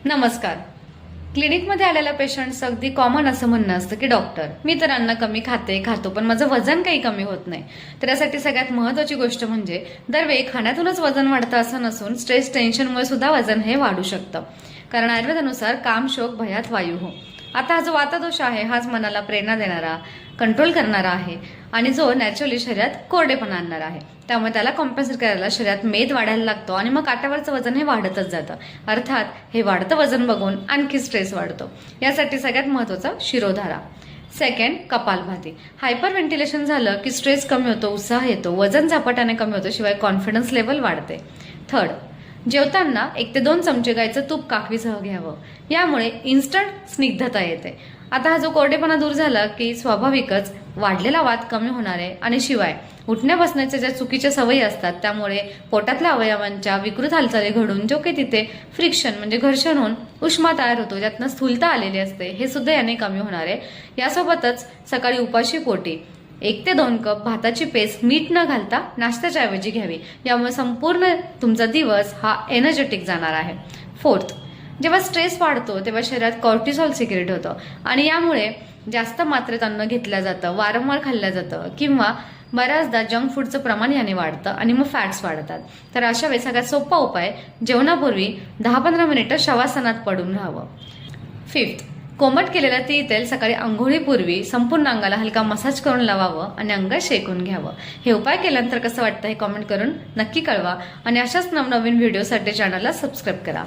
नमस्कार. क्लिनिकमध्ये आलेल्या पेशंट्स अगदी कॉमन असं म्हणणं असतं की डॉक्टर, मी तर अन्न कमी खातो पण माझं वजन काही कमी होत नाही. तर यासाठी सगळ्यात महत्वाची गोष्ट म्हणजे दरवेळी खाण्यातूनच वजन वाढतं असं नसून स्ट्रेस टेन्शनमुळे सुद्धा वजन हे वाढू शकतं. कारण आयुर्वेदानुसार काम शोक भयात वायू हो. आता हा जो वातदोष आहे हाच मनाला प्रेरणा देणारा, कंट्रोल करणारा आहे आणि जो नॅचरली शरीरात कोरडेपणा आणणारा आहे. त्यामुळे त्याला कॉम्पेन्सेट करायला शरीरात मेद वाढायला लागतो आणि मग काट्यावरचं वजन हे वाढतच जातं. अर्थात हे वाढतं वजन बघून आणखी स्ट्रेस वाढतो. यासाठी सगळ्यात महत्वाचा shirodhara. Second, kapalbhati. Hyper ventilation झालं की स्ट्रेस कमी होतो, उत्साह येतो, वजन झपाट्याने कमी होतं, शिवाय कॉन्फिडन्स लेवल वाढते. थर्ड, जेवताना 1 ते 2 चमचे गायचं तूप काकवीसह घ्यावं. यामुळे इन्स्टंट स्निग्धता येते. आता हा जो कोरडेपणा दूर झाला की स्वाभाविकच वाढलेला वात कमी होणार आहे आणि शिवाय उठण्या बसण्याच्या ज्या चुकीच्या सवयी असतात त्यामुळे पोटातल्या अवयवांच्या विकृत हालचाली घडून जो काही तिथे फ्रिक्शन म्हणजे घर्षण होऊन उष्मा तयार होतो, ज्यातनं स्थूलता आलेली असते, हे सुद्धा याने कमी होणार आहे. यासोबतच सकाळी उपाशी पोटी 1 ते 2 कप भाताची पेस्ट मीठ न घालता नाश्त्याच्या ऐवजी घ्यावी. यामुळे संपूर्ण तुमचा दिवस हा एनर्जेटिक जाणार आहे. फोर्थ, जेव्हा स्ट्रेस वाढतो तेव्हा शरीरात कॉर्टिसॉल सिक्रेट होतं आणि यामुळे जास्त मात्रेत अन्न घेतलं जातं, वारंवार खाल्लं जातं किंवा बऱ्याचदा जंक फूडचं प्रमाण याने वाढतं आणि मग फॅट्स वाढतात. तर अशा वेळी सगळ्यात सोपा उपाय, जेवणापूर्वी 10-15 मिनिटं शवासनात पडून राहावं. फिफ्थ, कोमट केलेलं ती तेल सकाळी अंघोळीपूर्वी संपूर्ण अंगाला हलका मसाज करून लावावं आणि अंग शेकून घ्यावं. हे उपाय केल्यानंतर कसं वाटतं हे कॉमेंट करून नक्की कळवा आणि अशाच नवनवीन व्हिडिओसाठी चॅनलला सबस्क्राईब करा.